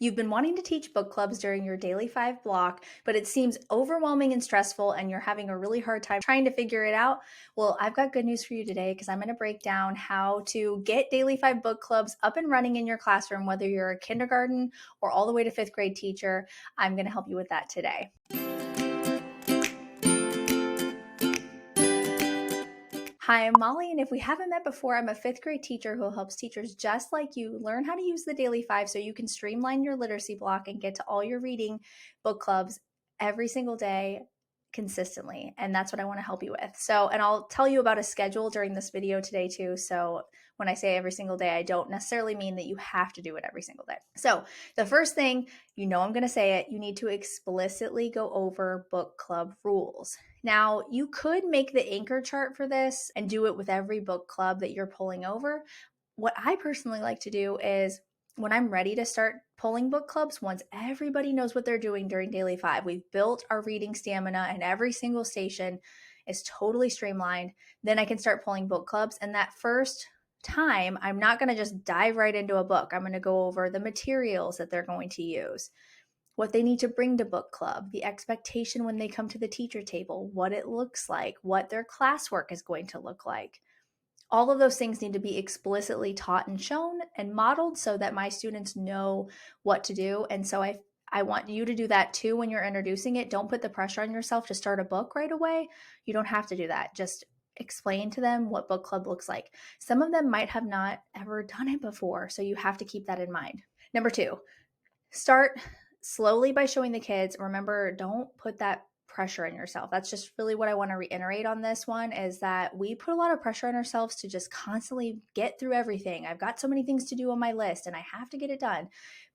You've been wanting to teach book clubs during your daily 5 block, but it seems overwhelming and stressful, and you're having a really hard time trying to figure it out. Well, I've got good news for you today because I'm going to break down how to get daily 5 book clubs up and running in your classroom, whether you're a kindergarten or all the way to 5th grade teacher. I'm going to help you with that today. Hi, I'm Molly, and if we haven't met before, I'm a 5th grade teacher who helps teachers just like you learn how to use the Daily 5 so you can streamline your literacy block and get to all your reading book clubs every single day consistently. And that's what I want to help you with. And I'll tell you about a schedule during this video today too. So when I say every single day, I don't necessarily mean that you have to do it every single day. So the first thing, I'm going to say it, you need to explicitly go over book club rules. Now, you could make the anchor chart for this and do it with every book club that you're pulling over. What I personally like to do is when I'm ready to start pulling book clubs, once everybody knows what they're doing during Daily 5, we've built our reading stamina and every single station is totally streamlined, then I can start pulling book clubs. And that first time, I'm not going to just dive right into a book. I'm going to go over the materials that they're going to use, what they need to bring to book club, the expectation when they come to the teacher table, what it looks like, what their classwork is going to look like. All of those things need to be explicitly taught and shown and modeled so that my students know what to do. And so I want you to do that too when you're introducing it. Don't put the pressure on yourself to start a book right away. You don't have to do that. Just explain to them what book club looks like. Some of them might have not ever done it before, so you have to keep that in mind. Number 2, start slowly by showing the kids. Remember, don't put that pressure on yourself. That's just really what I want to reiterate on this one, is that we put a lot of pressure on ourselves to just constantly get through everything. I've got so many things to do on my list and I have to get it done.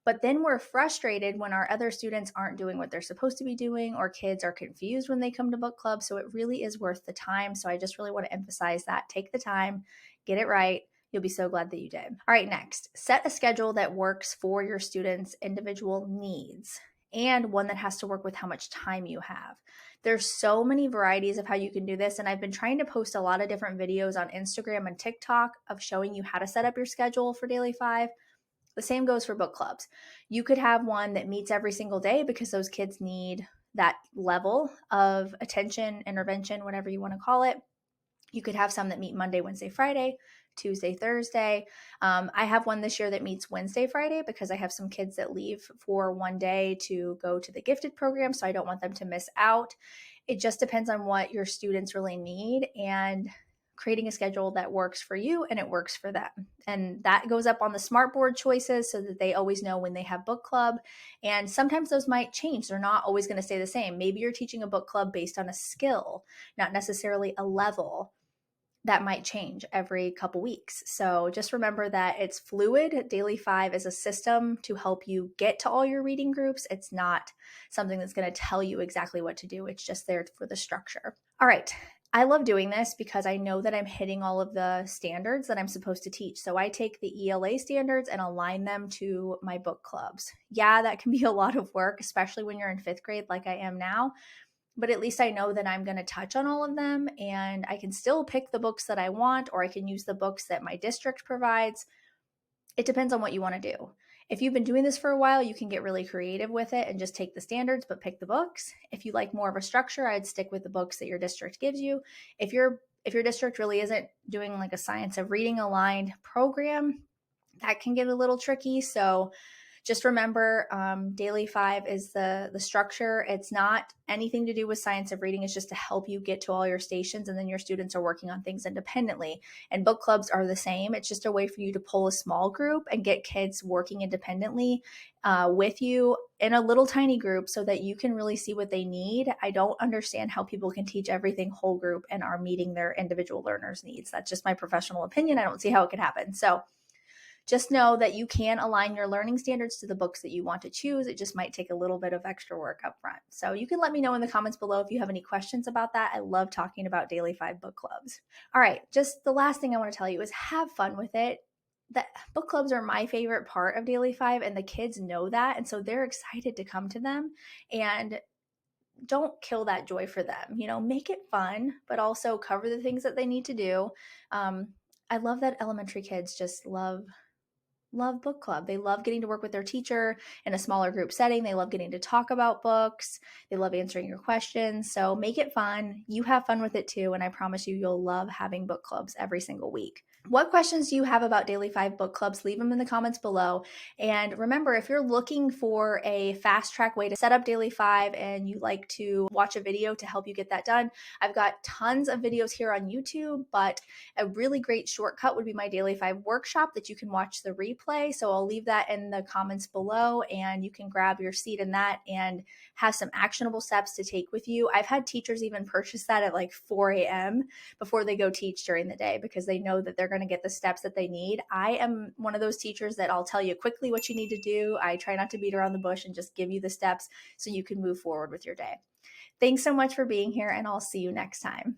But then we're frustrated when our other students aren't doing what they're supposed to be doing, or kids are confused when they come to book club. So it really is worth the time. So I just really want to emphasize that. Take the time, get it right. You'll be so glad that you did. All right, next, set a schedule that works for your students' individual needs and one that has to work with how much time you have. There's so many varieties of how you can do this, and I've been trying to post a lot of different videos on Instagram and TikTok of showing you how to set up your schedule for Daily 5. The same goes for book clubs. You could have one that meets every single day because those kids need that level of attention, intervention, whatever you want to call it. You could have some that meet Monday, Wednesday, Friday, Tuesday, Thursday. I have one this year that meets Wednesday, Friday because I have some kids that leave for one day to go to the gifted program, so I don't want them to miss out. It just depends on what your students really need and creating a schedule that works for you and it works for them. And that goes up on the smartboard choices so that they always know when they have book club. And sometimes those might change. They're not always going to stay the same. Maybe you're teaching a book club based on a skill, not necessarily a level. That might change every couple weeks. So just remember that it's fluid. Daily 5 is a system to help you get to all your reading groups. It's not something that's going to tell you exactly what to do. It's just there for the structure. All right. I love doing this because I know that I'm hitting all of the standards that I'm supposed to teach. So I take the ELA standards and align them to my book clubs. Yeah, that can be a lot of work, especially when you're in 5th grade like I am now. But at least I know that I'm going to touch on all of them, and I can still pick the books that I want, or I can use the books that my district provides. It depends on what you want to do. If you've been doing this for a while, you can get really creative with it and just take the standards, but pick the books. If you like more of a structure, I'd stick with the books that your district gives you. If your district really isn't doing like a science of reading aligned program, that can get a little tricky. So just remember, Daily 5 is the structure. It's not anything to do with science of reading. It's just to help you get to all your stations, and then your students are working on things independently. And book clubs are the same. It's just a way for you to pull a small group and get kids working independently with you in a little tiny group so that you can really see what they need. I don't understand how people can teach everything whole group and are meeting their individual learners' needs. That's just my professional opinion. I don't see how it could happen. So just know that you can align your learning standards to the books that you want to choose. It just might take a little bit of extra work up front. So you can let me know in the comments below if you have any questions about that. I love talking about Daily 5 book clubs. All right, just the last thing I want to tell you is have fun with it. The book clubs are my favorite part of Daily 5, and the kids know that, and so they're excited to come to them. And don't kill that joy for them. Make it fun, but also cover the things that they need to do. I love that elementary kids just love love book club. They love getting to work with their teacher in a smaller group setting. They love getting to talk about books. They love answering your questions. So make it fun. You have fun with it too. And I promise you, you'll love having book clubs every single week. What questions do you have about Daily 5 book clubs? Leave them in the comments below. And remember, if you're looking for a fast track way to set up Daily 5 and you like to watch a video to help you get that done, I've got tons of videos here on YouTube, but a really great shortcut would be my Daily 5 workshop that you can watch the replay. So I'll leave that in the comments below and you can grab your seat in that and have some actionable steps to take with you. I've had teachers even purchase that at like 4 a.m. before they go teach during the day because they know that they're going to get the steps that they need. I am one of those teachers that I'll tell you quickly what you need to do. I try not to beat around the bush and just give you the steps so you can move forward with your day. Thanks so much for being here, and I'll see you next time.